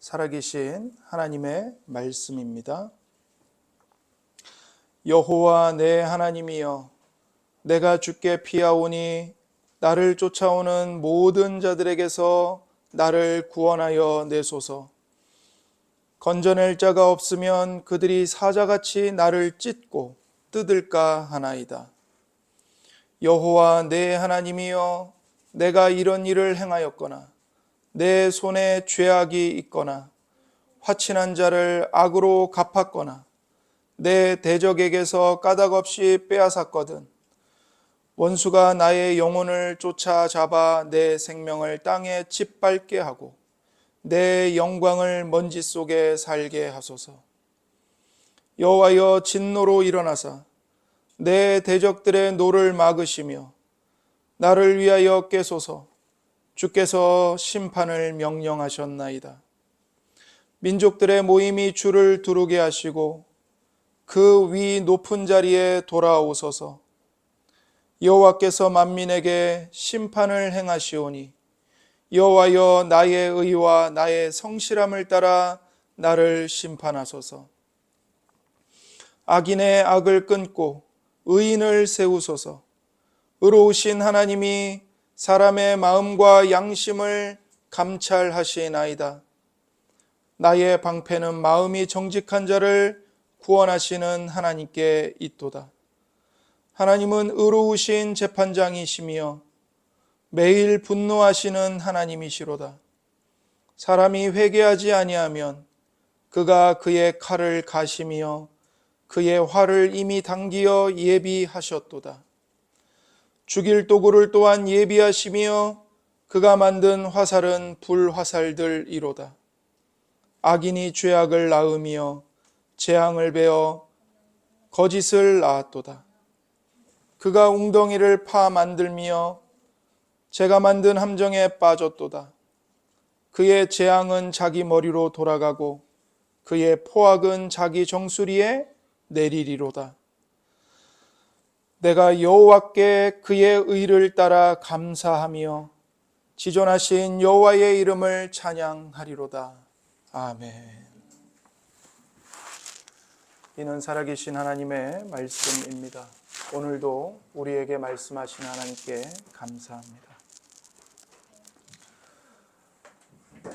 살아계신 하나님의 말씀입니다. 여호와 내 하나님이여, 내가 주께 피하오니 나를 쫓아오는 모든 자들에게서 나를 구원하여 내소서. 건져낼 자가 없으면 그들이 사자같이 나를 찢고 뜯을까 하나이다. 여호와 내 하나님이여, 내가 이런 일을 행하였거나 내 손에 죄악이 있거나 화친한 자를 악으로 갚았거나 내 대적에게서 까닭없이 빼앗았거든 원수가 나의 영혼을 쫓아잡아 내 생명을 땅에 짓밟게 하고 내 영광을 먼지 속에 살게 하소서. 여호와여, 진노로 일어나사 내 대적들의 노를 막으시며 나를 위하여 깨소서. 주께서 심판을 명령하셨나이다. 민족들의 모임이 주를 두르게 하시고 그 위 높은 자리에 돌아오소서. 여호와께서 만민에게 심판을 행하시오니 여호와여, 나의 의와 나의 성실함을 따라 나를 심판하소서. 악인의 악을 끊고 의인을 세우소서. 의로우신 하나님이 사람의 마음과 양심을 감찰하시나이다. 나의 방패는 마음이 정직한 자를 구원하시는 하나님께 있도다. 하나님은 의로우신 재판장이시며 매일 분노하시는 하나님이시로다. 사람이 회개하지 아니하면 그가 그의 칼을 가시며 그의 활을 이미 당기어 예비하셨도다. 죽일 도구를 또한 예비하시며 그가 만든 화살은 불화살들이로다. 악인이 죄악을 낳으며 재앙을 베어 거짓을 낳았도다. 그가 웅덩이를 파 만들며 제가 만든 함정에 빠졌도다. 그의 재앙은 자기 머리로 돌아가고 그의 포악은 자기 정수리에 내리리로다. 내가 여호와께 그의 의를 따라 감사하며 지존하신 여호와의 이름을 찬양하리로다. 아멘. 이는 살아계신 하나님의 말씀입니다. 오늘도 우리에게 말씀하신 하나님께 감사합니다.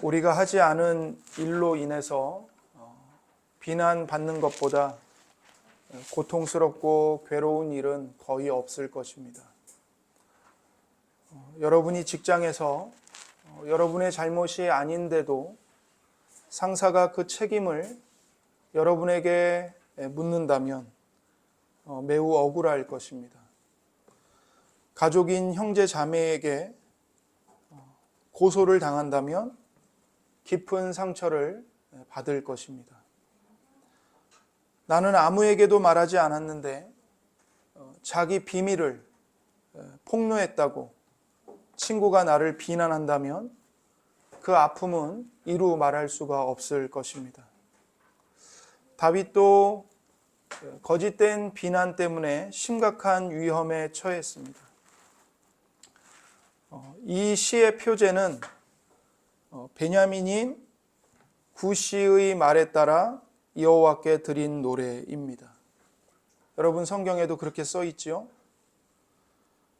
우리가 하지 않은 일로 인해서 비난받는 것보다 고통스럽고 괴로운 일은 거의 없을 것입니다. 여러분이 직장에서 여러분의 잘못이 아닌데도 상사가 그 책임을 여러분에게 묻는다면 매우 억울할 것입니다. 가족인 형제 자매에게 고소를 당한다면 깊은 상처를 받을 것입니다. 나는 아무에게도 말하지 않았는데 자기 비밀을 폭로했다고 친구가 나를 비난한다면 그 아픔은 이루 말할 수가 없을 것입니다. 다윗도 거짓된 비난 때문에 심각한 위험에 처했습니다. 이 시의 표제는 베냐민인 구시의 말에 따라 여호와께 드린 노래입니다. 여러분, 성경에도 그렇게 써 있죠.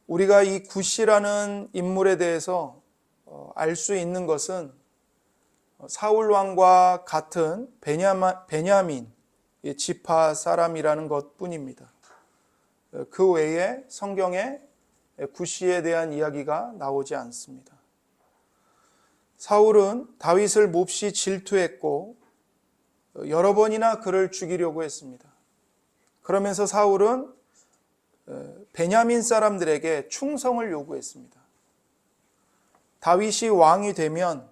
우리가 이 구시라는 인물에 대해서 알 수 있는 것은 사울 왕과 같은 베냐민 지파 사람이라는 것뿐입니다. 그 외에 성경에 구시에 대한 이야기가 나오지 않습니다. 사울은 다윗을 몹시 질투했고 여러 번이나 그를 죽이려고 했습니다. 그러면서 사울은 베냐민 사람들에게 충성을 요구했습니다. 다윗이 왕이 되면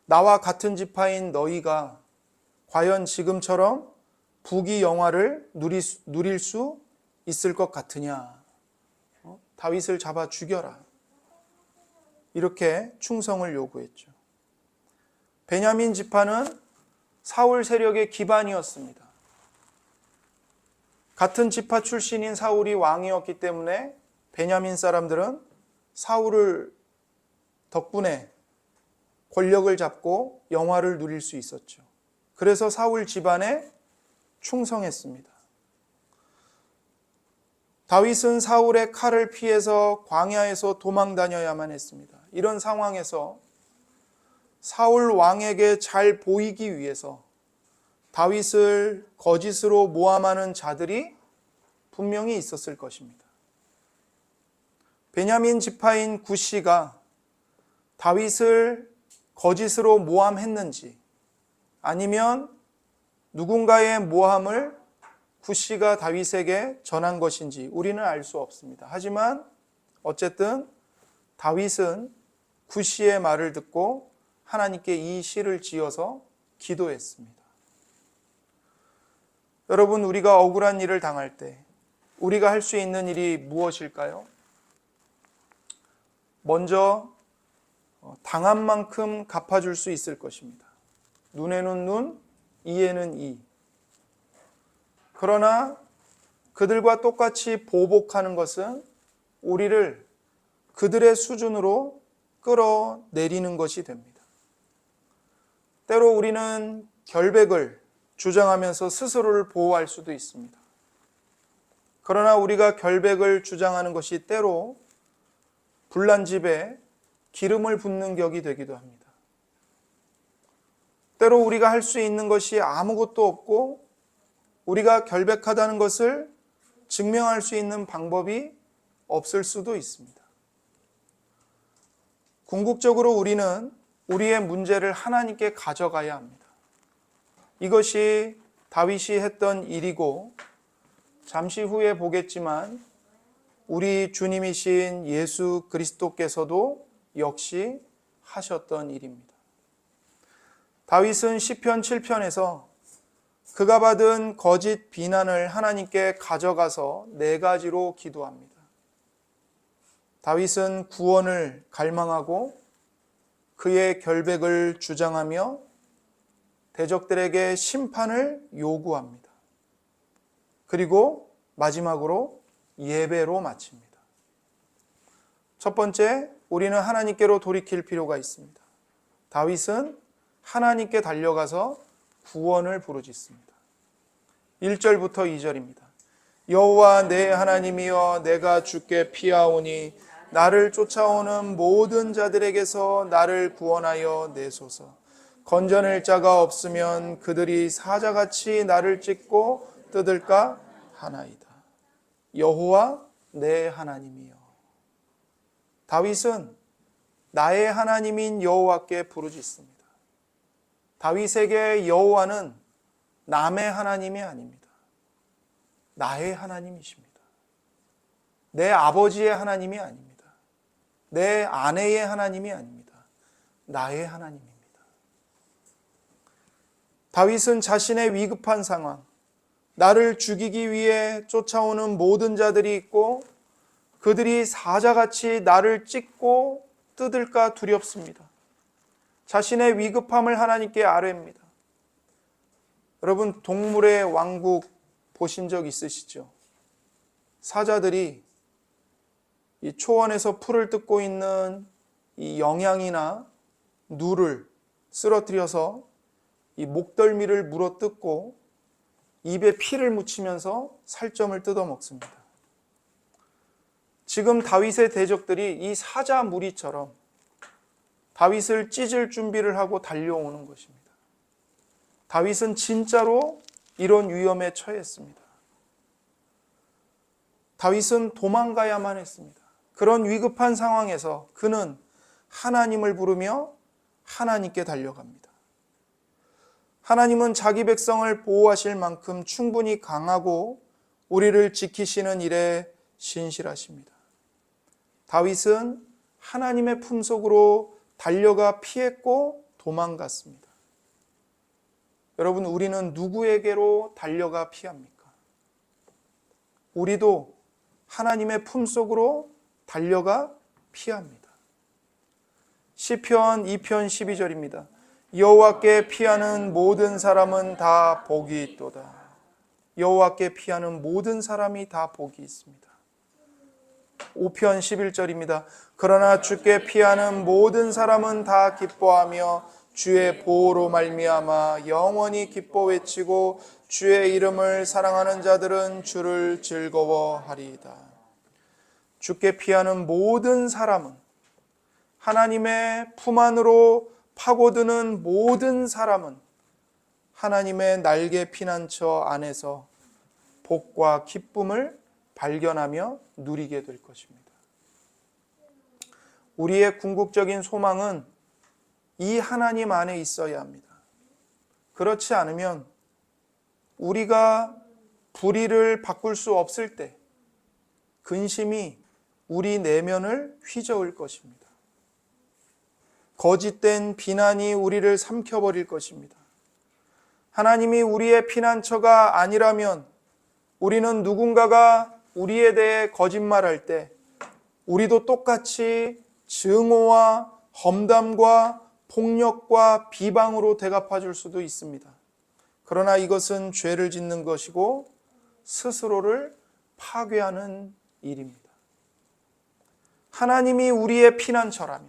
나와 같은 지파인 너희가 과연 지금처럼 부귀 영화를 누릴 수 있을 것 같으냐? 다윗을 잡아 죽여라. 이렇게 충성을 요구했죠. 베냐민 지파는 사울 세력의 기반이었습니다. 같은 지파 출신인 사울이 왕이었기 때문에 베냐민 사람들은 사울을 덕분에 권력을 잡고 영화를 누릴 수 있었죠. 그래서 사울 집안에 충성했습니다. 다윗은 사울의 칼을 피해서 광야에서 도망 다녀야만 했습니다. 이런 상황에서 사울 왕에게 잘 보이기 위해서 다윗을 거짓으로 모함하는 자들이 분명히 있었을 것입니다. 베냐민 지파인 구시가 다윗을 거짓으로 모함했는지 아니면 누군가의 모함을 구시가 다윗에게 전한 것인지 우리는 알 수 없습니다. 하지만 어쨌든 다윗은 구시의 말을 듣고 하나님께 이 시를 지어서 기도했습니다. 여러분, 우리가 억울한 일을 당할 때 우리가 할 수 있는 일이 무엇일까요? 먼저 당한 만큼 갚아줄 수 있을 것입니다. 눈에는 눈, 이에는 이. 그러나 그들과 똑같이 보복하는 것은 우리를 그들의 수준으로 끌어내리는 것이 됩니다. 때로 우리는 결백을 주장하면서 스스로를 보호할 수도 있습니다. 그러나 우리가 결백을 주장하는 것이 때로 불난 집에 기름을 붓는 격이 되기도 합니다. 때로 우리가 할 수 있는 것이 아무것도 없고 우리가 결백하다는 것을 증명할 수 있는 방법이 없을 수도 있습니다. 궁극적으로 우리는 우리의 문제를 하나님께 가져가야 합니다. 이것이 다윗이 했던 일이고 잠시 후에 보겠지만 우리 주님이신 예수 그리스도께서도 역시 하셨던 일입니다. 다윗은 시편 7편에서 그가 받은 거짓 비난을 하나님께 가져가서 4가지로 기도합니다. 다윗은 구원을 갈망하고 그의 결백을 주장하며 대적들에게 심판을 요구합니다. 그리고 마지막으로 예배로 마칩니다. 첫 번째, 우리는 하나님께로 돌이킬 필요가 있습니다. 다윗은 하나님께 달려가서 구원을 부르짖습니다. 1절부터 2절입니다. 여호와 내 하나님이여, 내가 주께 피하오니 나를 쫓아오는 모든 자들에게서 나를 구원하여 내소서. 건져낼 자가 없으면 그들이 사자같이 나를 찢고 뜯을까 하나이다. 여호와 내 하나님이여. 다윗은 나의 하나님인 여호와께 부르짖습니다. 다윗에게 여호와는 남의 하나님이 아닙니다. 나의 하나님이십니다. 내 아버지의 하나님이 아닙니다. 내 아내의 하나님이 아닙니다. 나의 하나님입니다. 다윗은 자신의 위급한 상황, 나를 죽이기 위해 쫓아오는 모든 자들이 있고 그들이 사자같이 나를 찢고 뜯을까 두렵습니다. 자신의 위급함을 하나님께 아뢰입니다. 여러분, 동물의 왕국 보신 적 있으시죠? 사자들이 이 초원에서 풀을 뜯고 있는 이 영양이나 누를 쓰러뜨려서 이 목덜미를 물어 뜯고 입에 피를 묻히면서 살점을 뜯어 먹습니다. 지금 다윗의 대적들이 이 사자 무리처럼 다윗을 찢을 준비를 하고 달려오는 것입니다. 다윗은 진짜로 이런 위험에 처했습니다. 다윗은 도망가야만 했습니다. 그런 위급한 상황에서 그는 하나님을 부르며 하나님께 달려갑니다. 하나님은 자기 백성을 보호하실 만큼 충분히 강하고 우리를 지키시는 일에 신실하십니다. 다윗은 하나님의 품속으로 달려가 피했고 도망갔습니다. 여러분, 우리는 누구에게로 달려가 피합니까? 우리도 하나님의 품속으로 달려가 피합니다. 시편 2편 12절입니다. 여호와께 피하는 모든 사람은 다 복이 있도다. 여호와께 피하는 모든 사람이 다 복이 있습니다. 5편 11절입니다. 그러나 주께 피하는 모든 사람은 다 기뻐하며 주의 보호로 말미암아 영원히 기뻐 외치고 주의 이름을 사랑하는 자들은 주를 즐거워하리이다. 주께 피하는 모든 사람은, 하나님의 품 안으로 파고드는 모든 사람은 하나님의 날개 피난처 안에서 복과 기쁨을 발견하며 누리게 될 것입니다. 우리의 궁극적인 소망은 이 하나님 안에 있어야 합니다. 그렇지 않으면 우리가 불의를 바꿀 수 없을 때 근심이 우리 내면을 휘저을 것입니다. 거짓된 비난이 우리를 삼켜버릴 것입니다. 하나님이 우리의 피난처가 아니라면 우리는 누군가가 우리에 대해 거짓말할 때 우리도 똑같이 증오와 험담과 폭력과 비방으로 대갚아 줄 수도 있습니다. 그러나 이것은 죄를 짓는 것이고 스스로를 파괴하는 일입니다. 하나님이 우리의 피난처라면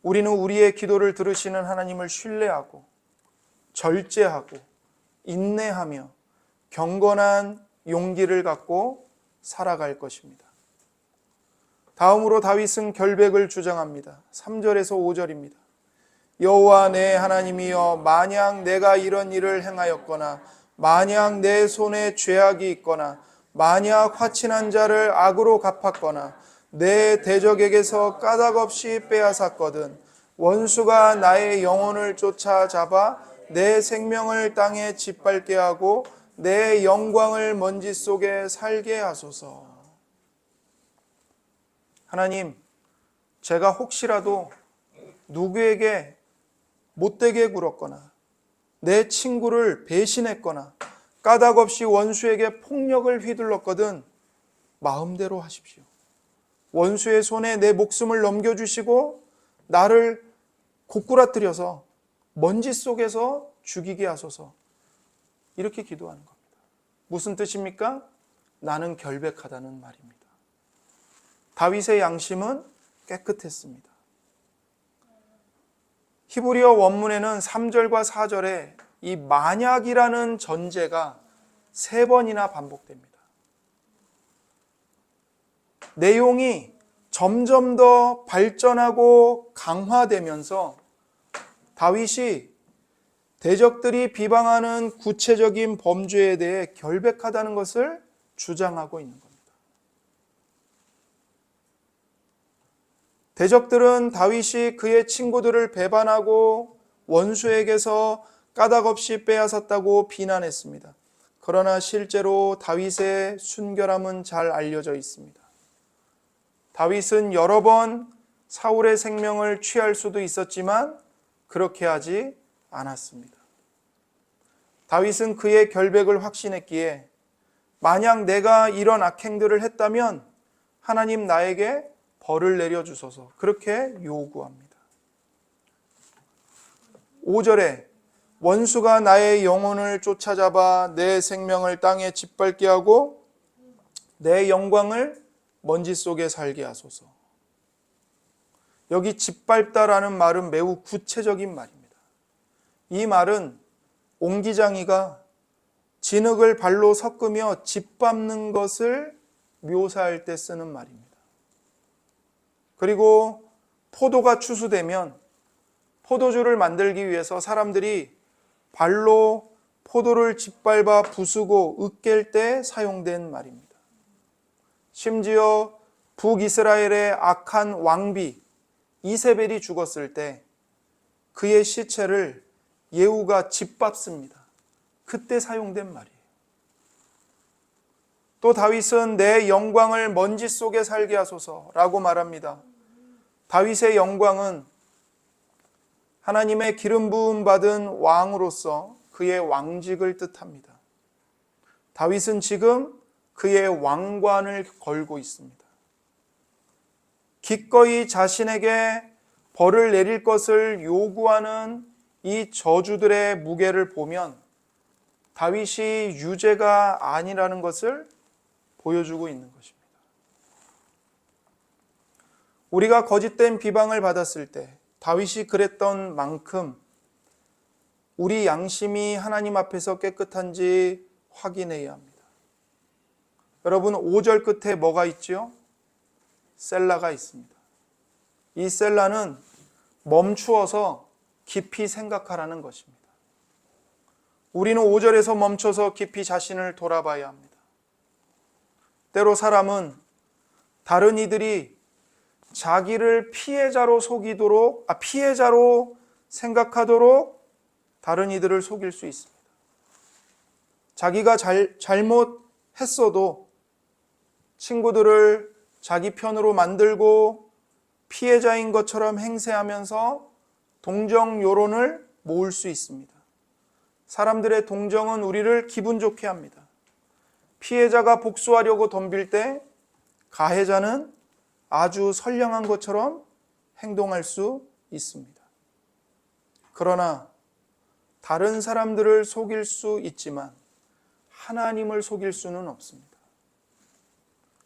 우리는 우리의 기도를 들으시는 하나님을 신뢰하고 절제하고 인내하며 경건한 용기를 갖고 살아갈 것입니다. 다음으로 다윗은 결백을 주장합니다. 3절에서 5절입니다. 여호와 내 하나님이여, 만약 내가 이런 일을 행하였거나 만약 내 손에 죄악이 있거나 만약 화친한 자를 악으로 갚았거나 내 대적에게서 까닭없이 빼앗았거든 원수가 나의 영혼을 쫓아잡아 내 생명을 땅에 짓밟게 하고 내 영광을 먼지 속에 살게 하소서. 하나님, 제가 혹시라도 누구에게 못되게 굴었거나 내 친구를 배신했거나 까닭없이 원수에게 폭력을 휘둘렀거든 마음대로 하십시오. 원수의 손에 내 목숨을 넘겨주시고 나를 고꾸라뜨려서 먼지 속에서 죽이게 하소서. 이렇게 기도하는 겁니다. 무슨 뜻입니까? 나는 결백하다는 말입니다. 다윗의 양심은 깨끗했습니다. 히브리어 원문에는 3절과 4절에 이 만약이라는 전제가 3번이나 반복됩니다. 내용이 점점 더 발전하고 강화되면서 다윗이 대적들이 비방하는 구체적인 범죄에 대해 결백하다는 것을 주장하고 있는 겁니다. 대적들은 다윗이 그의 친구들을 배반하고 원수에게서 까닭없이 빼앗았다고 비난했습니다. 그러나 실제로 다윗의 순결함은 잘 알려져 있습니다. 다윗은 여러 번 사울의 생명을 취할 수도 있었지만 그렇게 하지 않았습니다. 다윗은 그의 결백을 확신했기에 만약 내가 이런 악행들을 했다면 하나님 나에게 벌을 내려주소서 그렇게 요구합니다. 5절에 원수가 나의 영혼을 쫓아잡아 내 생명을 땅에 짓밟게 하고 내 영광을 먼지 속에 살게 하소서. 여기 짓밟다라는 말은 매우 구체적인 말입니다. 이 말은 옹기장이가 진흙을 발로 섞으며 짓밟는 것을 묘사할 때 쓰는 말입니다. 그리고 포도가 추수되면 포도주를 만들기 위해서 사람들이 발로 포도를 짓밟아 부수고 으깰 때 사용된 말입니다. 심지어 북이스라엘의 악한 왕비 이세벨이 죽었을 때 그의 시체를 예후가 짓밟습니다. 그때 사용된 말이에요. 또 다윗은 내 영광을 먼지 속에 살게 하소서라고 말합니다. 다윗의 영광은 하나님의 기름 부음 받은 왕으로서 그의 왕직을 뜻합니다. 다윗은 지금 그의 왕관을 걸고 있습니다. 기꺼이 자신에게 벌을 내릴 것을 요구하는 이 저주들의 무게를 보면 다윗이 유죄가 아니라는 것을 보여주고 있는 것입니다. 우리가 거짓된 비방을 받았을 때 다윗이 그랬던 만큼 우리 양심이 하나님 앞에서 깨끗한지 확인해야 합니다. 여러분, 5절 끝에 뭐가 있죠? 셀라가 있습니다. 이 셀라는 멈추어서 깊이 생각하라는 것입니다. 우리는 5절에서 멈춰서 깊이 자신을 돌아봐야 합니다. 때로 사람은 다른 이들이 자기를 피해자로 생각하도록 다른 이들을 속일 수 있습니다. 자기가 잘못했어도 친구들을 자기 편으로 만들고 피해자인 것처럼 행세하면서 동정 여론을 모을 수 있습니다. 사람들의 동정은 우리를 기분 좋게 합니다. 피해자가 복수하려고 덤빌 때 가해자는 아주 선량한 것처럼 행동할 수 있습니다. 그러나 다른 사람들을 속일 수 있지만 하나님을 속일 수는 없습니다.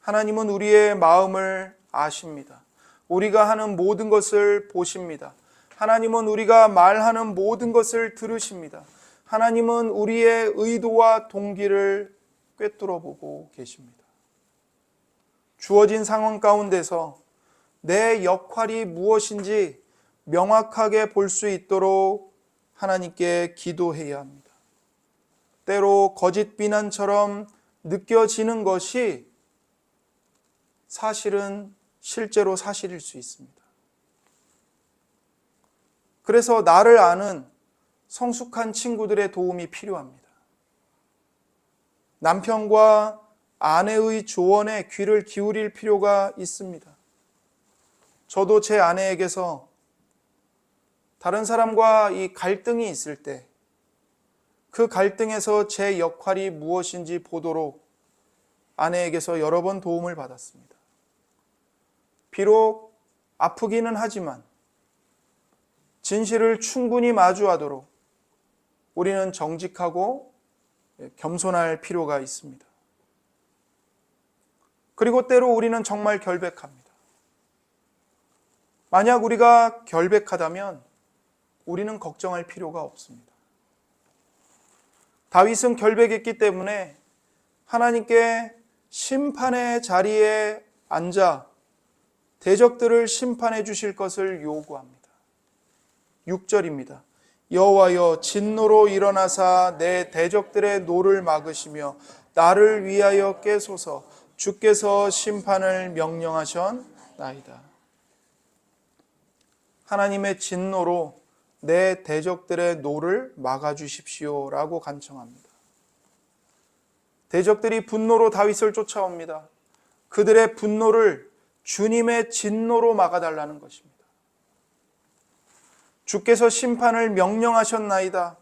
하나님은 우리의 마음을 아십니다. 우리가 하는 모든 것을 보십니다. 하나님은 우리가 말하는 모든 것을 들으십니다. 하나님은 우리의 의도와 동기를 꿰뚫어 보고 계십니다. 주어진 상황 가운데서 내 역할이 무엇인지 명확하게 볼 수 있도록 하나님께 기도해야 합니다. 때로 거짓 비난처럼 느껴지는 것이 사실은 실제로 사실일 수 있습니다. 그래서 나를 아는 성숙한 친구들의 도움이 필요합니다. 남편과 아내의 조언에 귀를 기울일 필요가 있습니다. 저도 제 아내에게서 다른 사람과 이 갈등이 있을 때 그 갈등에서 제 역할이 무엇인지 보도록 아내에게서 여러 번 도움을 받았습니다. 비록 아프기는 하지만 진실을 충분히 마주하도록 우리는 정직하고 겸손할 필요가 있습니다. 그리고 때로 우리는 정말 결백합니다. 만약 우리가 결백하다면 우리는 걱정할 필요가 없습니다. 다윗은 결백했기 때문에 하나님께 심판의 자리에 앉아 대적들을 심판해 주실 것을 요구합니다. 6절입니다. 여호와여 진노로 일어나사 내 대적들의 노를 막으시며 나를 위하여 깨소서. 주께서 심판을 명령하셨나이다. 하나님의 진노로 내 대적들의 노를 막아주십시오 라고 간청합니다. 대적들이 분노로 다윗을 쫓아옵니다. 그들의 분노를 주님의 진노로 막아달라는 것입니다. 주께서 심판을 명령하셨나이다.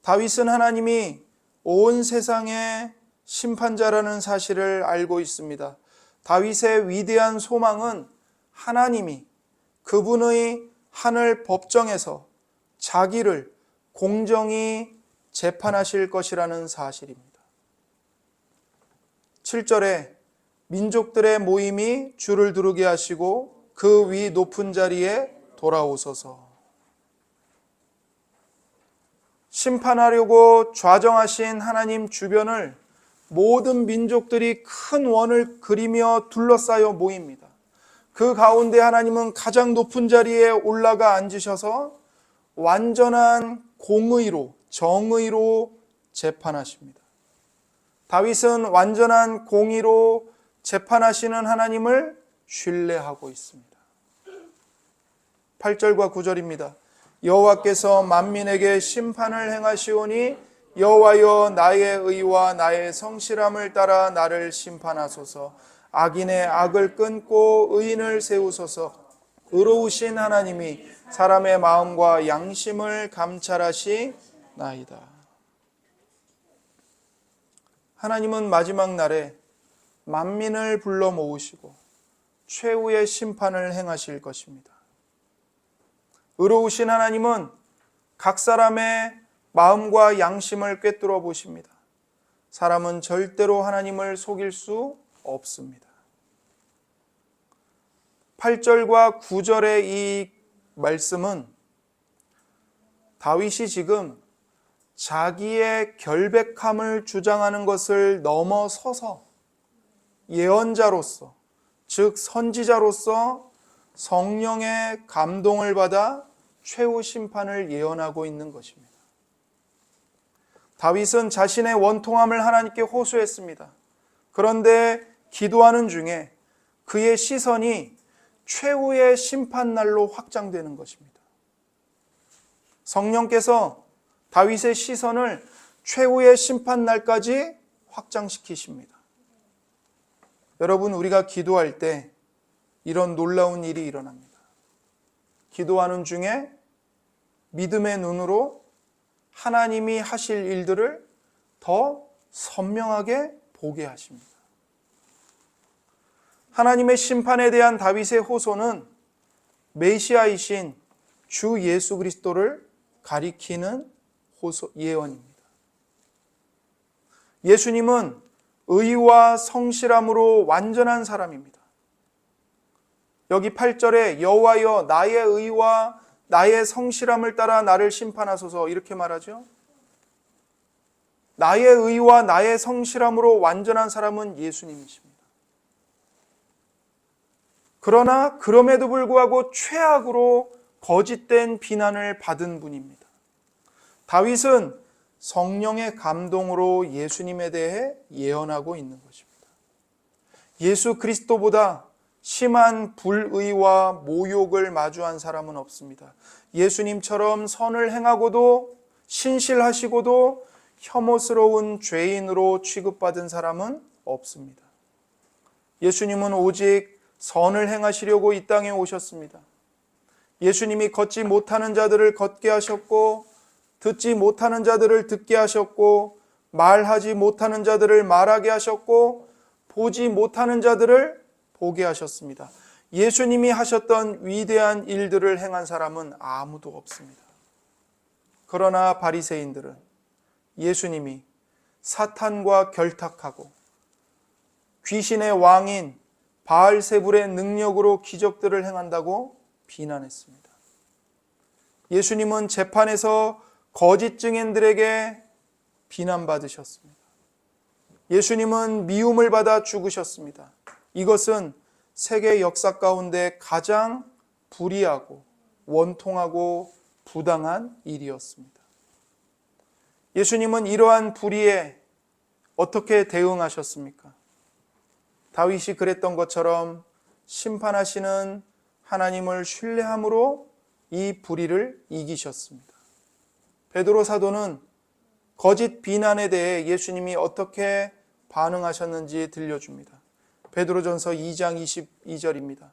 다윗은 하나님이 온 세상의 심판자라는 사실을 알고 있습니다. 다윗의 위대한 소망은 하나님이 그분의 하늘 법정에서 자기를 공정히 재판하실 것이라는 사실입니다. 7절에 민족들의 모임이 주를 두르게 하시고 그 위 높은 자리에 돌아오소서. 심판하려고 좌정하신 하나님 주변을 모든 민족들이 큰 원을 그리며 둘러싸여 모입니다. 그 가운데 하나님은 가장 높은 자리에 올라가 앉으셔서 완전한 공의로, 정의로 재판하십니다. 다윗은 완전한 공의로 재판하시는 하나님을 신뢰하고 있습니다. 8절과 9절입니다. 여호와께서 만민에게 심판을 행하시오니 여호와여 나의 의와 나의 성실함을 따라 나를 심판하소서. 악인의 악을 끊고 의인을 세우소서. 의로우신 하나님이 사람의 마음과 양심을 감찰하시나이다. 하나님은 마지막 날에 만민을 불러 모으시고 최후의 심판을 행하실 것입니다. 의로우신 하나님은 각 사람의 마음과 양심을 꿰뚫어 보십니다. 사람은 절대로 하나님을 속일 수 없습니다. 8절과 9절의 이 말씀은 다윗이 지금 자기의 결백함을 주장하는 것을 넘어서서 예언자로서, 즉 선지자로서 성령의 감동을 받아 최후 심판을 예언하고 있는 것입니다. 다윗은 자신의 원통함을 하나님께 호소했습니다. 그런데 기도하는 중에 그의 시선이 최후의 심판날로 확장되는 것입니다. 성령께서 다윗의 시선을 최후의 심판날까지 확장시키십니다. 여러분, 우리가 기도할 때 이런 놀라운 일이 일어납니다. 기도하는 중에 믿음의 눈으로 하나님이 하실 일들을 더 선명하게 보게 하십니다. 하나님의 심판에 대한 다윗의 호소는 메시아이신 주 예수 그리스도를 가리키는 예언입니다. 예수님은 의와 성실함으로 완전한 사람입니다. 여기 8절에 여호와여 나의 의와 나의 성실함을 따라 나를 심판하소서 이렇게 말하죠. 나의 의와 나의 성실함으로 완전한 사람은 예수님이십니다. 그러나 그럼에도 불구하고 최악으로 거짓된 비난을 받은 분입니다. 다윗은 성령의 감동으로 예수님에 대해 예언하고 있는 것입니다. 예수 그리스도보다 심한 불의와 모욕을 마주한 사람은 없습니다. 예수님처럼 선을 행하고도 신실하시고도 혐오스러운 죄인으로 취급받은 사람은 없습니다. 예수님은 오직 선을 행하시려고 이 땅에 오셨습니다. 예수님이 걷지 못하는 자들을 걷게 하셨고, 듣지 못하는 자들을 듣게 하셨고, 말하지 못하는 자들을 말하게 하셨고, 보지 못하는 자들을 보게 하셨습니다. 예수님이 하셨던 위대한 일들을 행한 사람은 아무도 없습니다. 그러나 바리새인들은 예수님이 사탄과 결탁하고 귀신의 왕인 바알세불의 능력으로 기적들을 행한다고 비난했습니다. 예수님은 재판에서 거짓 증인들에게 비난받으셨습니다. 예수님은 미움을 받아 죽으셨습니다. 이것은 세계 역사 가운데 가장 불의하고 원통하고 부당한 일이었습니다. 예수님은 이러한 불의에 어떻게 대응하셨습니까? 다윗이 그랬던 것처럼 심판하시는 하나님을 신뢰함으로 이 불의를 이기셨습니다. 베드로 사도는 거짓 비난에 대해 예수님이 어떻게 반응하셨는지 들려줍니다. 베드로전서 2장 22절입니다.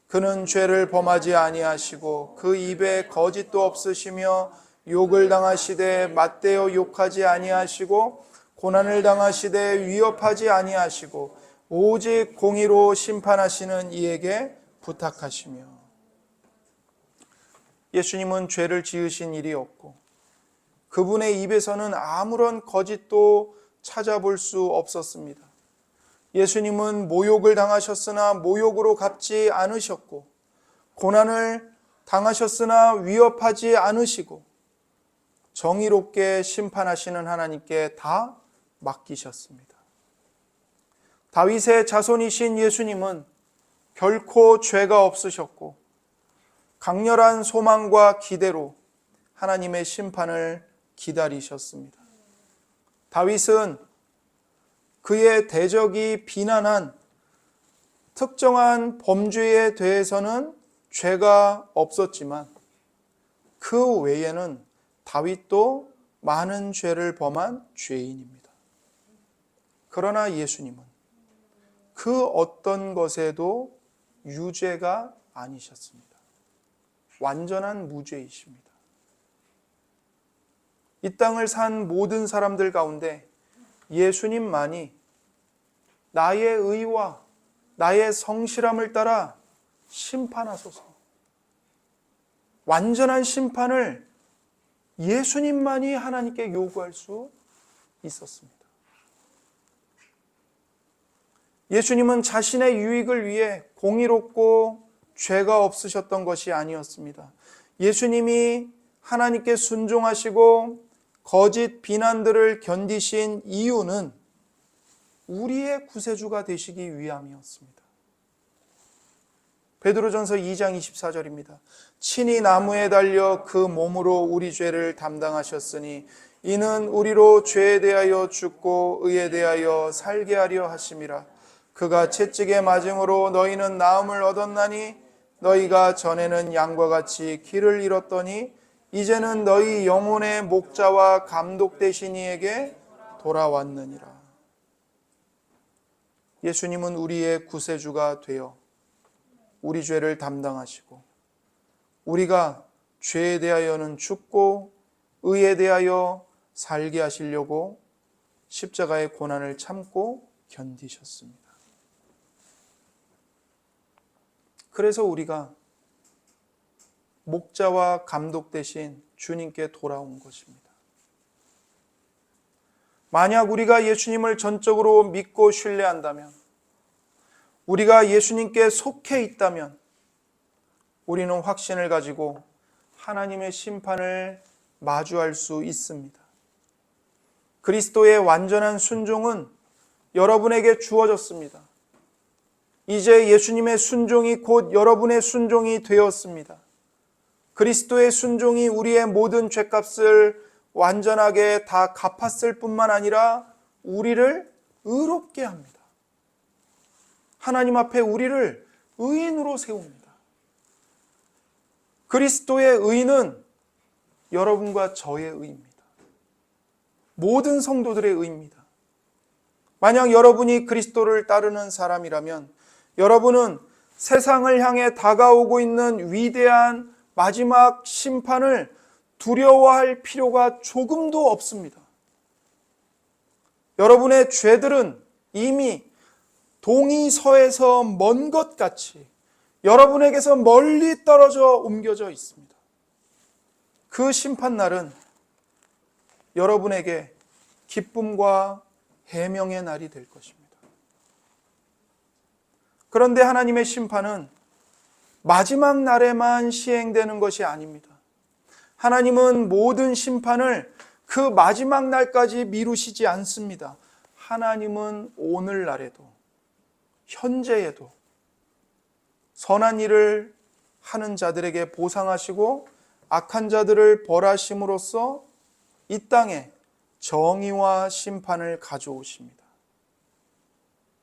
그는 죄를 범하지 아니하시고 그 입에 거짓도 없으시며 욕을 당하시되 맞대어 욕하지 아니하시고 고난을 당하시되 위협하지 아니하시고 오직 공의로 심판하시는 이에게 부탁하시며. 예수님은 죄를 지으신 일이 없고 그분의 입에서는 아무런 거짓도 찾아볼 수 없었습니다. 예수님은 모욕을 당하셨으나 모욕으로 갚지 않으셨고 고난을 당하셨으나 위협하지 않으시고 정의롭게 심판하시는 하나님께 다 맡기셨습니다. 다윗의 자손이신 예수님은 결코 죄가 없으셨고 강렬한 소망과 기대로 하나님의 심판을 기다리셨습니다. 다윗은 그의 대적이 비난한 특정한 범죄에 대해서는 죄가 없었지만 그 외에는 다윗도 많은 죄를 범한 죄인입니다. 그러나 예수님은 그 어떤 것에도 유죄가 아니셨습니다. 완전한 무죄이십니다. 이 땅을 산 모든 사람들 가운데 예수님만이 나의 의와 나의 성실함을 따라 심판하소서. 완전한 심판을 예수님만이 하나님께 요구할 수 있었습니다. 예수님은 자신의 유익을 위해 공의롭고 죄가 없으셨던 것이 아니었습니다. 예수님이 하나님께 순종하시고 거짓 비난들을 견디신 이유는 우리의 구세주가 되시기 위함이었습니다. 베드로전서 2장 24절입니다. 친히 나무에 달려 그 몸으로 우리 죄를 담당하셨으니 이는 우리로 죄에 대하여 죽고 의에 대하여 살게 하려 하심이라. 그가 채찍에 맞음으로 너희는 나음을 얻었나니 너희가 전에는 양과 같이 길을 잃었더니 이제는 너희 영혼의 목자와 감독 되신 이에게 돌아왔느니라. 예수님은 우리의 구세주가 되어 우리 죄를 담당하시고 우리가 죄에 대하여는 죽고 의에 대하여 살게 하시려고 십자가의 고난을 참고 견디셨습니다. 그래서 우리가 목자와 감독 대신 주님께 돌아온 것입니다. 만약 우리가 예수님을 전적으로 믿고 신뢰한다면, 우리가 예수님께 속해 있다면 우리는 확신을 가지고 하나님의 심판을 마주할 수 있습니다. 그리스도의 완전한 순종은 여러분에게 주어졌습니다. 이제 예수님의 순종이 곧 여러분의 순종이 되었습니다. 그리스도의 순종이 우리의 모든 죄값을 완전하게 다 갚았을 뿐만 아니라 우리를 의롭게 합니다. 하나님 앞에 우리를 의인으로 세웁니다. 그리스도의 의는 여러분과 저의 의입니다. 모든 성도들의 의입니다. 만약 여러분이 그리스도를 따르는 사람이라면 여러분은 세상을 향해 다가오고 있는 위대한 마지막 심판을 두려워할 필요가 조금도 없습니다. 여러분의 죄들은 이미 동이서에서 먼 것 같이 여러분에게서 멀리 떨어져 옮겨져 있습니다. 그 심판날은 여러분에게 기쁨과 해명의 날이 될 것입니다. 그런데 하나님의 심판은 마지막 날에만 시행되는 것이 아닙니다. 하나님은 모든 심판을 그 마지막 날까지 미루시지 않습니다. 하나님은 오늘날에도, 현재에도 선한 일을 하는 자들에게 보상하시고 악한 자들을 벌하심으로써 이 땅에 정의와 심판을 가져오십니다.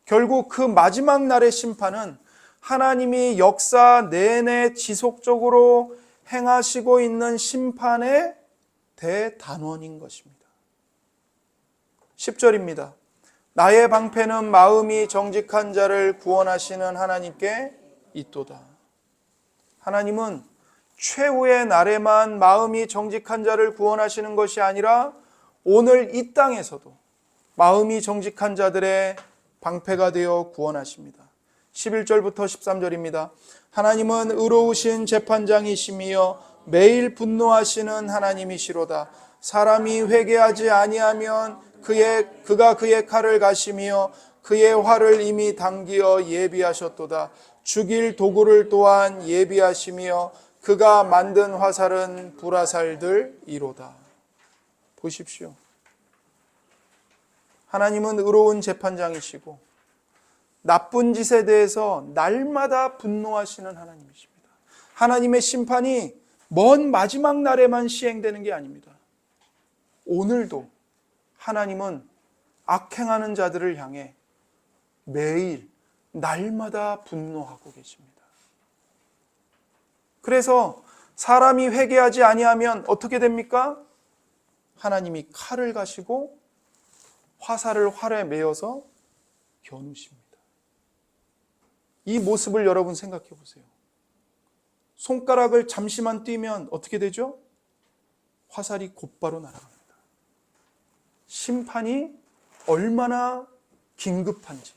결국 그 마지막 날의 심판은 하나님이 역사 내내 지속적으로 행하시고 있는 심판의 대단원인 것입니다. 10절입니다. 나의 방패는 마음이 정직한 자를 구원하시는 하나님께 있도다. 하나님은 최후의 날에만 마음이 정직한 자를 구원하시는 것이 아니라 오늘 이 땅에서도 마음이 정직한 자들의 방패가 되어 구원하십니다. 11절부터 13절입니다. 하나님은 의로우신 재판장이시며 매일 분노하시는 하나님이시로다. 사람이 회개하지 아니하면 그가 그의 칼을 가시며 그의 활을 이미 당기어 예비하셨도다. 죽일 도구를 또한 예비하시며 그가 만든 화살은 불화살들이로다. 보십시오. 하나님은 의로운 재판장이시고 나쁜 짓에 대해서 날마다 분노하시는 하나님이십니다. 하나님의 심판이 먼 마지막 날에만 시행되는 게 아닙니다. 오늘도 하나님은 악행하는 자들을 향해 매일 날마다 분노하고 계십니다. 그래서 사람이 회개하지 아니하면 어떻게 됩니까? 하나님이 칼을 가시고 화살을 활에 매어서 겨누십니다. 이 모습을 여러분 생각해 보세요. 손가락을 잠시만 띄면 어떻게 되죠? 화살이 곧바로 날아갑니다. 심판이 얼마나 긴급한지,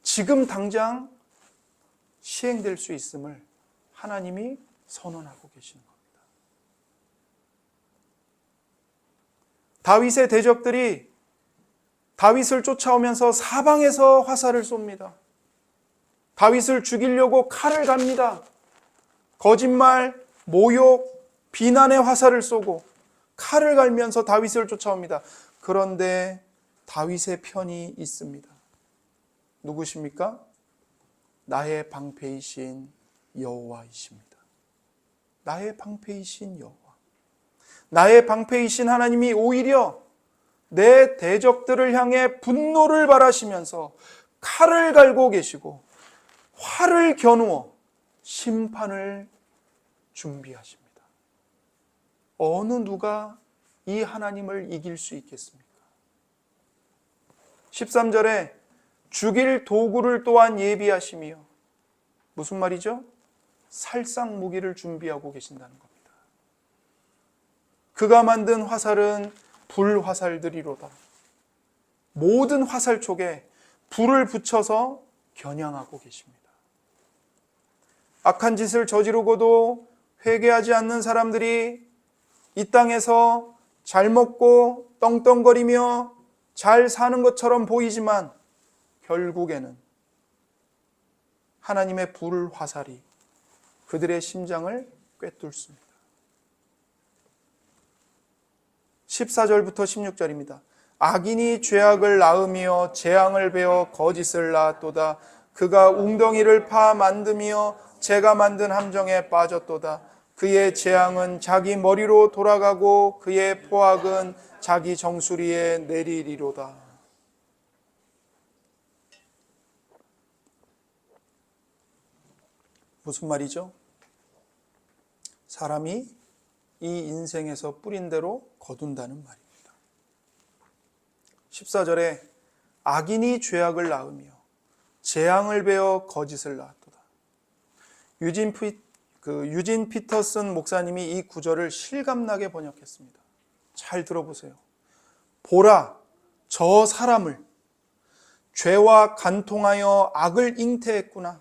지금 당장 시행될 수 있음을 하나님이 선언하고 계시는 겁니다. 다윗의 대적들이 다윗을 쫓아오면서 사방에서 화살을 쏩니다. 다윗을 죽이려고 칼을 갑니다. 거짓말, 모욕, 비난의 화살을 쏘고 칼을 갈면서 다윗을 쫓아옵니다. 그런데 다윗의 편이 있습니다. 누구십니까? 나의 방패이신 여호와이십니다. 나의 방패이신 여호와. 나의 방패이신 하나님이 오히려 내 대적들을 향해 분노를 발하시면서 칼을 갈고 계시고 활을 겨누어 심판을 준비하십니다. 어느 누가 이 하나님을 이길 수 있겠습니까? 13절에 죽일 도구를 또한 예비하시며, 무슨 말이죠? 살상 무기를 준비하고 계신다는 겁니다. 그가 만든 화살은 불화살들이로다. 모든 화살 촉에 불을 붙여서 겨냥하고 계십니다. 악한 짓을 저지르고도 회개하지 않는 사람들이 이 땅에서 잘 먹고 떵떵거리며 잘 사는 것처럼 보이지만 결국에는 하나님의 불화살이 그들의 심장을 꿰뚫습니다. 14절부터 16절입니다. 악인이 죄악을 낳으며 재앙을 베어 거짓을 낳았도다. 그가 웅덩이를 파 만드며 재가 만든 함정에 빠졌도다. 그의 재앙은 자기 머리로 돌아가고 그의 포악은 자기 정수리에 내리리로다. 무슨 말이죠? 사람이 이 인생에서 뿌린 대로 거둔다는 말입니다. 14절에 악인이 죄악을 낳으며 재앙을 베어 거짓을 낳았도다. 유진 피터슨 목사님이 이 구절을 실감나게 번역했습니다. 잘 들어보세요. 보라, 저 사람을 죄와 간통하여 악을 잉태했구나.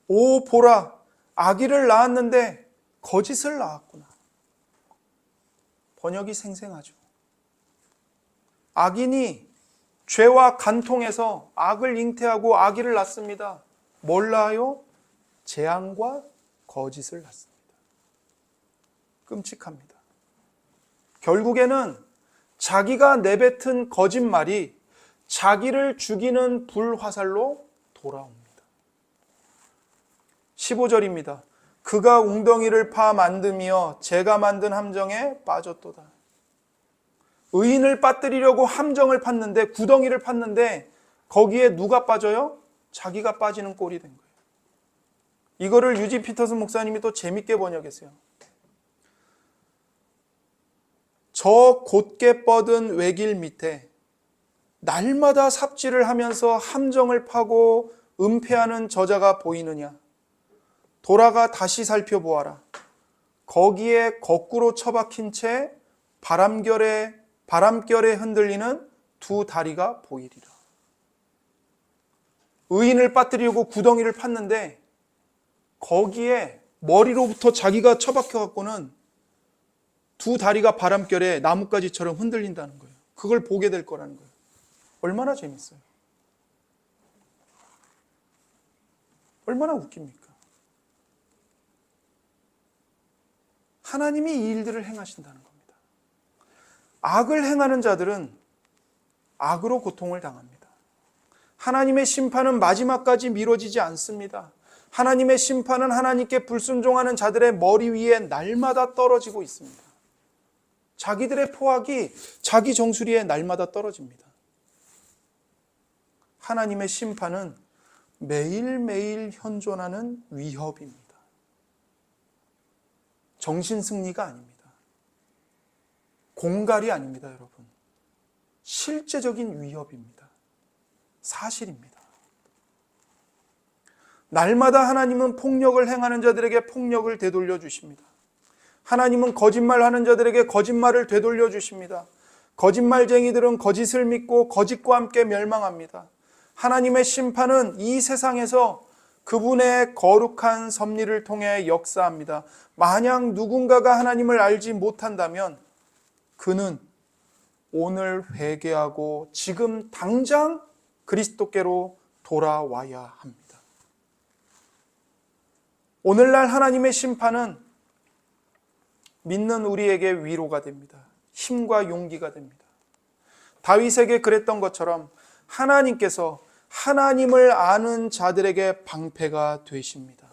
오, 보라, 악의를 낳았는데 거짓을 낳았구나. 번역이 생생하죠. 악인이 죄와 간통해서 악을 잉태하고 악의를 낳습니다. 뭘 낳아요? 재앙과 거짓을 낳습니다. 끔찍합니다. 결국에는 자기가 내뱉은 거짓말이 자기를 죽이는 불화살로 돌아옵니다. 15절입니다. 그가 웅덩이를 파 만드며 재가 만든 함정에 빠졌도다. 의인을 빠뜨리려고 함정을 팠는데, 구덩이를 팠는데 거기에 누가 빠져요? 자기가 빠지는 꼴이 된 거예요. 이거를 유진 피터슨 목사님이 또 재밌게 번역했어요. 저 곧게 뻗은 외길 밑에 날마다 삽질을 하면서 함정을 파고 은폐하는 저자가 보이느냐? 돌아가 다시 살펴보아라. 거기에 거꾸로 처박힌 채 바람결에 흔들리는 두 다리가 보이리라. 의인을 빠뜨리려고 구덩이를 팠는데 거기에 머리로부터 자기가 처박혀 갖고는 두 다리가 바람결에 나뭇가지처럼 흔들린다는 거예요. 그걸 보게 될 거라는 거예요. 얼마나 재밌어요. 얼마나 웃깁니까? 하나님이 이 일들을 행하신다는 겁니다. 악을 행하는 자들은 악으로 고통을 당합니다. 하나님의 심판은 마지막까지 미뤄지지 않습니다. 하나님의 심판은 하나님께 불순종하는 자들의 머리 위에 날마다 떨어지고 있습니다. 자기들의 포악이 자기 정수리에 날마다 떨어집니다. 하나님의 심판은 매일매일 현존하는 위협입니다. 정신승리가 아닙니다. 공갈이 아닙니다, 여러분. 실제적인 위협입니다. 사실입니다. 날마다 하나님은 폭력을 행하는 자들에게 폭력을 되돌려 주십니다. 하나님은 거짓말하는 자들에게 거짓말을 되돌려 주십니다. 거짓말쟁이들은 거짓을 믿고 거짓과 함께 멸망합니다. 하나님의 심판은 이 세상에서 그분의 거룩한 섭리를 통해 역사합니다. 만약 누군가가 하나님을 알지 못한다면 그는 오늘 회개하고 지금 당장 그리스도께로 돌아와야 합니다. 오늘날 하나님의 심판은 믿는 우리에게 위로가 됩니다. 힘과 용기가 됩니다. 다윗에게 그랬던 것처럼 하나님께서 하나님을 아는 자들에게 방패가 되십니다.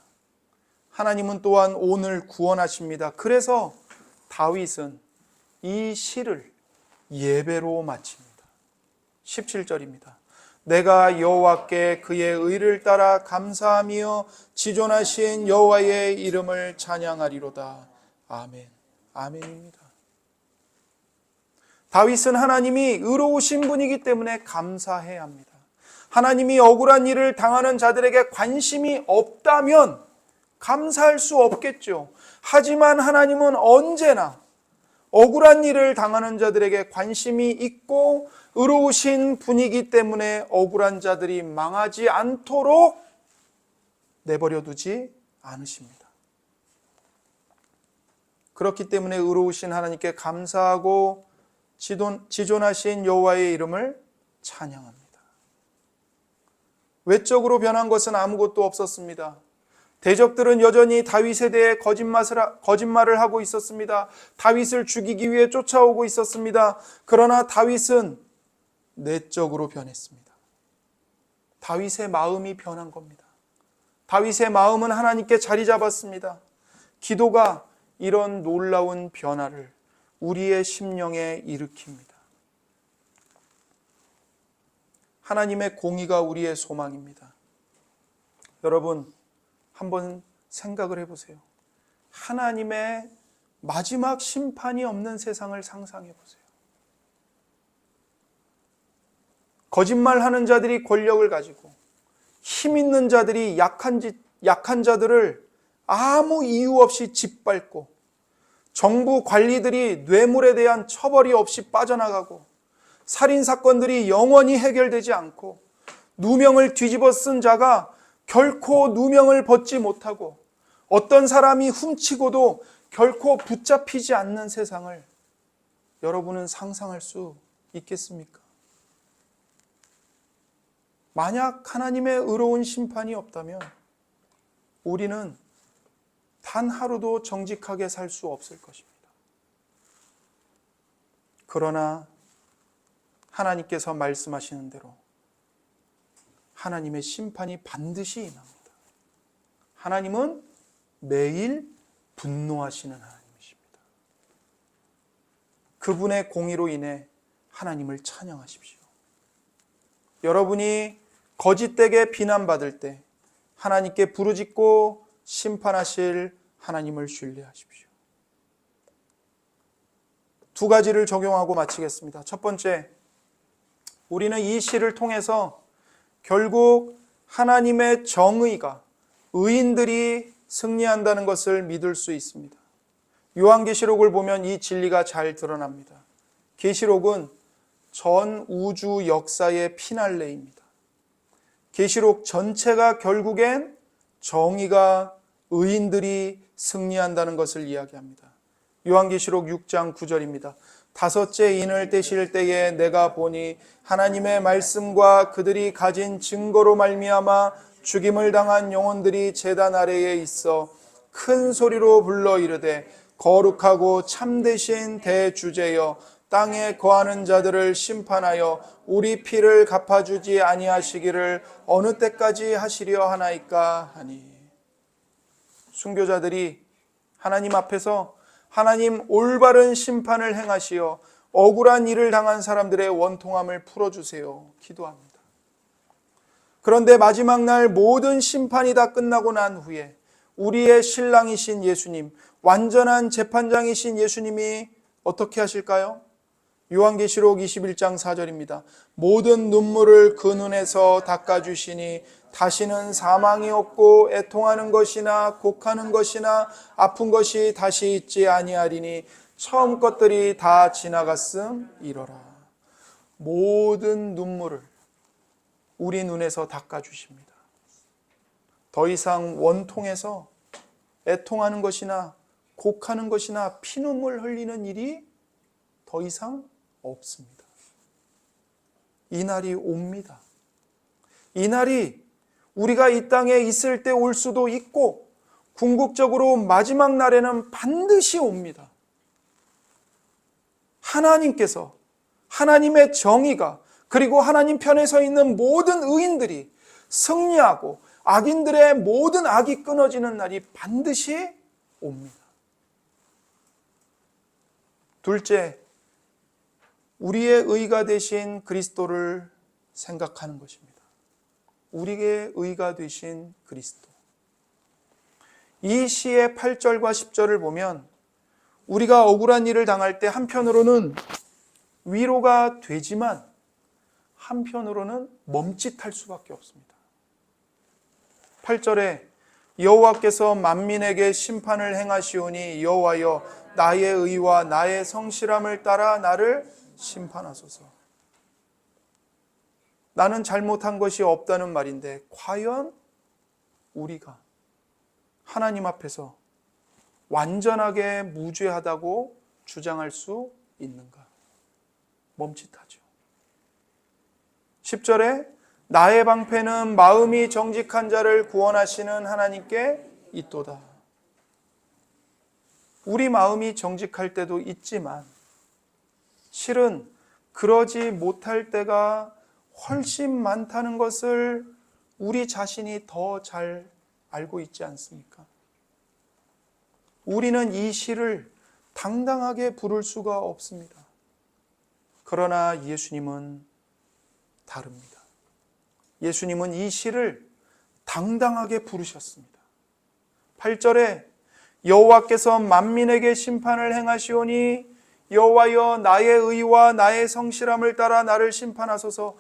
하나님은 또한 오늘 구원하십니다. 그래서 다윗은 이 시를 예배로 마칩니다. 17절입니다. 내가 여호와께 그의 의를 따라 감사하며 지존하신 여호와의 이름을 찬양하리로다. 아멘. 아멘입니다. 다윗은 하나님이 의로우신 분이기 때문에 감사해야 합니다. 하나님이 억울한 일을 당하는 자들에게 관심이 없다면 감사할 수 없겠죠. 하지만 하나님은 언제나 억울한 일을 당하는 자들에게 관심이 있고 의로우신 분이기 때문에 억울한 자들이 망하지 않도록 내버려 두지 않으십니다. 그렇기 때문에 의로우신 하나님께 감사하고 지존하신 여호와의 이름을 찬양합니다. 외적으로 변한 것은 아무것도 없었습니다. 대적들은 여전히 다윗에 대해 거짓말을 하고 있었습니다. 다윗을 죽이기 위해 쫓아오고 있었습니다. 그러나 다윗은 내적으로 변했습니다. 다윗의 마음이 변한 겁니다. 다윗의 마음은 하나님께 자리 잡았습니다. 기도가 이런 놀라운 변화를 우리의 심령에 일으킵니다. 하나님의 공의가 우리의 소망입니다. 여러분, 한번 생각을 해보세요. 하나님의 마지막 심판이 없는 세상을 상상해 보세요. 거짓말하는 자들이 권력을 가지고 힘 있는 자들이 약한 자들을 아무 이유 없이 짓밟고 정부 관리들이 뇌물에 대한 처벌이 없이 빠져나가고 살인사건들이 영원히 해결되지 않고 누명을 뒤집어 쓴 자가 결코 누명을 벗지 못하고 어떤 사람이 훔치고도 결코 붙잡히지 않는 세상을 여러분은 상상할 수 있겠습니까? 만약 하나님의 의로운 심판이 없다면 우리는 단 하루도 정직하게 살 수 없을 것입니다. 그러나 하나님께서 말씀하시는 대로 하나님의 심판이 반드시 임합니다. 하나님은 매일 분노하시는 하나님이십니다. 그분의 공의로 인해 하나님을 찬양하십시오. 여러분이 거짓되게 비난받을 때 하나님께 부르짖고 심판하실 하나님을 신뢰하십시오. 두 가지를 적용하고 마치겠습니다. 첫 번째, 우리는 이 시를 통해서 결국 하나님의 정의가 의인들이 승리한다는 것을 믿을 수 있습니다. 요한계시록을 보면 이 진리가 잘 드러납니다. 계시록은 전 우주 역사의 피날레입니다. 계시록 전체가 결국엔 정의가 의인들이 승리한다는 것을 이야기합니다. 요한계시록 6장 9절입니다. 다섯째 인을 떼실 때에 내가 보니 하나님의 말씀과 그들이 가진 증거로 말미암아 죽임을 당한 영혼들이 제단 아래에 있어 큰 소리로 불러 이르되 거룩하고 참되신 대주제여 땅에 거하는 자들을 심판하여 우리 피를 갚아주지 아니하시기를 어느 때까지 하시려 하나이까 하니. 순교자들이 하나님 앞에서 하나님 올바른 심판을 행하시어 억울한 일을 당한 사람들의 원통함을 풀어주세요 기도합니다. 그런데 마지막 날 모든 심판이 다 끝나고 난 후에 우리의 신랑이신 예수님, 완전한 재판장이신 예수님이 어떻게 하실까요? 요한계시록 21장 4절입니다. 모든 눈물을 그 눈에서 닦아주시니 다시는 사망이 없고 애통하는 것이나 곡하는 것이나 아픈 것이 다시 있지 아니하리니 처음 것들이 다 지나갔음 이러라. 모든 눈물을 우리 눈에서 닦아주십니다. 더 이상 원통해서 애통하는 것이나 곡하는 것이나 피눈물 흘리는 일이 더 이상 없습니다. 이 날이 옵니다. 이 날이 우리가 이 땅에 있을 때 올 수도 있고 궁극적으로 마지막 날에는 반드시 옵니다. 하나님께서, 하나님의 정의가, 그리고 하나님 편에 서 있는 모든 의인들이 승리하고 악인들의 모든 악이 끊어지는 날이 반드시 옵니다. 둘째, 우리의 의가 되신 그리스도를 생각하는 것입니다. 우리의 의가 되신 그리스도. 이 시의 8절과 10절을 보면 우리가 억울한 일을 당할 때 한편으로는 위로가 되지만 한편으로는 멈칫할 수밖에 없습니다. 8절에 여호와께서 만민에게 심판을 행하시오니 여호와여 나의 의와 나의 성실함을 따라 나를 심판하소서. 나는 잘못한 것이 없다는 말인데 과연 우리가 하나님 앞에서 완전하게 무죄하다고 주장할 수 있는가? 멈칫하죠. 10절에 나의 방패는 마음이 정직한 자를 구원하시는 하나님께 있도다. 우리 마음이 정직할 때도 있지만 실은 그러지 못할 때가 훨씬 많다는 것을 우리 자신이 더 잘 알고 있지 않습니까? 우리는 이 시를 당당하게 부를 수가 없습니다. 그러나 예수님은 다릅니다. 예수님은 이 시를 당당하게 부르셨습니다. 8절에 여호와께서 만민에게 심판을 행하시오니 여호와여 나의 의와 나의 성실함을 따라 나를 심판하소서.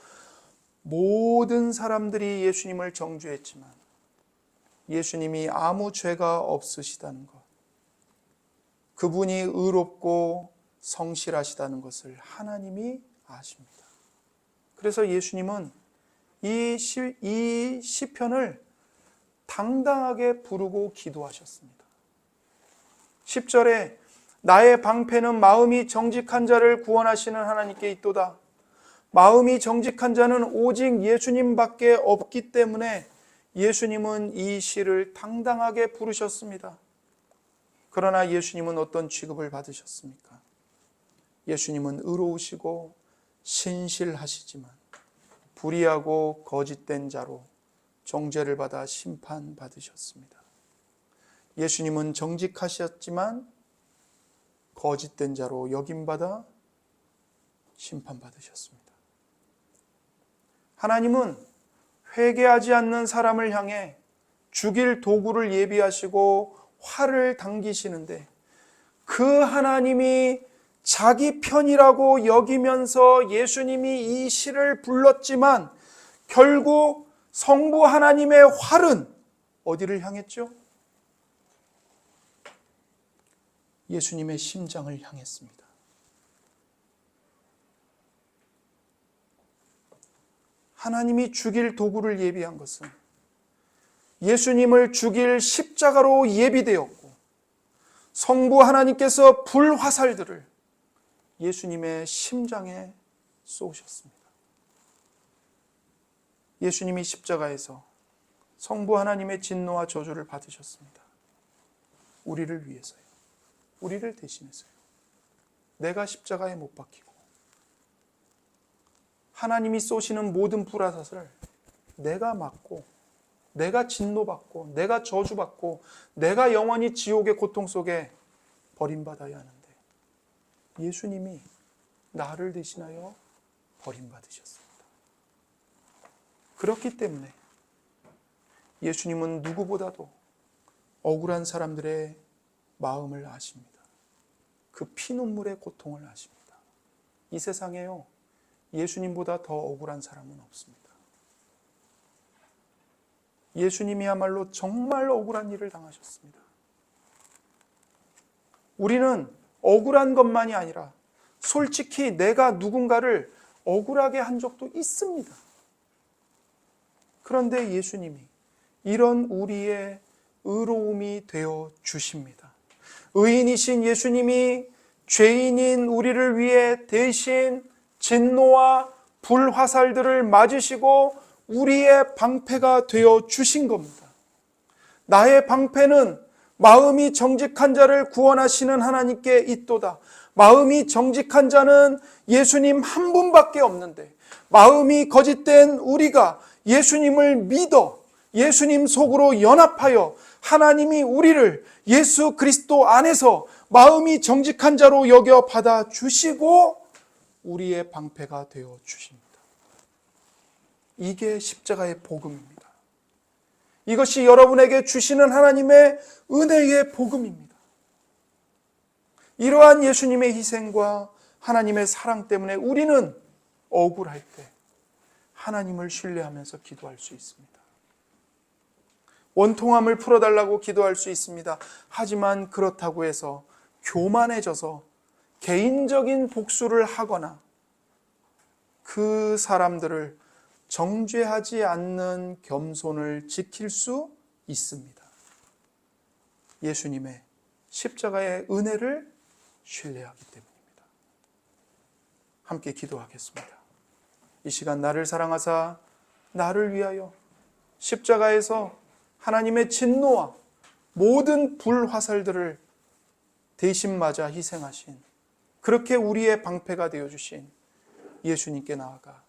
모든 사람들이 예수님을 정죄했지만 예수님이 아무 죄가 없으시다는 것, 그분이 의롭고 성실하시다는 것을 하나님이 아십니다. 그래서 예수님은 이 시편을 당당하게 부르고 기도하셨습니다. 10절에 나의 방패는 마음이 정직한 자를 구원하시는 하나님께 있도다. 마음이 정직한 자는 오직 예수님밖에 없기 때문에 예수님은 이 시를 당당하게 부르셨습니다. 그러나 예수님은 어떤 취급을 받으셨습니까? 예수님은 의로우시고 신실하시지만 불의하고 거짓된 자로 정죄를 받아 심판받으셨습니다. 예수님은 정직하셨지만 거짓된 자로 여김받아 심판받으셨습니다. 하나님은 회개하지 않는 사람을 향해 죽일 도구를 예비하시고 활을 당기시는데 그 하나님이 자기 편이라고 여기면서 예수님이 이 시를 불렀지만 결국 성부 하나님의 활은 어디를 향했죠? 예수님의 심장을 향했습니다. 하나님이 죽일 도구를 예비한 것은 예수님을 죽일 십자가로 예비되었고 성부 하나님께서 불화살들을 예수님의 심장에 쏘셨습니다. 예수님이 십자가에서 성부 하나님의 진노와 저주를 받으셨습니다. 우리를 위해서요. 우리를 대신해서요. 내가 십자가에 못 박히고 하나님이 쏘시는 모든 불화살을 내가 맞고 내가 진노받고 내가 저주받고 내가 영원히 지옥의 고통 속에 버림받아야 하는데 예수님이 나를 대신하여 버림받으셨습니다. 그렇기 때문에 예수님은 누구보다도 억울한 사람들의 마음을 아십니다. 그 피눈물의 고통을 아십니다. 이 세상에요, 예수님보다 더 억울한 사람은 없습니다. 예수님이야말로 정말 억울한 일을 당하셨습니다. 우리는 억울한 것만이 아니라 솔직히 내가 누군가를 억울하게 한 적도 있습니다. 그런데 예수님이 이런 우리의 의로움이 되어 주십니다. 의인이신 예수님이 죄인인 우리를 위해 대신 진노와 불화살들을 맞으시고 우리의 방패가 되어 주신 겁니다. 나의 방패는 마음이 정직한 자를 구원하시는 하나님께 있도다. 마음이 정직한 자는 예수님 한 분밖에 없는데, 마음이 거짓된 우리가 예수님을 믿어 예수님 속으로 연합하여 하나님이 우리를 예수 그리스도 안에서 마음이 정직한 자로 여겨 받아 주시고 우리의 방패가 되어 주십니다. 이게 십자가의 복음입니다. 이것이 여러분에게 주시는 하나님의 은혜의 복음입니다. 이러한 예수님의 희생과 하나님의 사랑 때문에 우리는 억울할 때 하나님을 신뢰하면서 기도할 수 있습니다. 원통함을 풀어달라고 기도할 수 있습니다. 하지만 그렇다고 해서 교만해져서 개인적인 복수를 하거나 그 사람들을 정죄하지 않는 겸손을 지킬 수 있습니다. 예수님의 십자가의 은혜를 신뢰하기 때문입니다. 함께 기도하겠습니다. 이 시간 나를 사랑하사 나를 위하여 십자가에서 하나님의 진노와 모든 불화살들을 대신 맞아 희생하신, 그렇게 우리의 방패가 되어주신 예수님께 나아가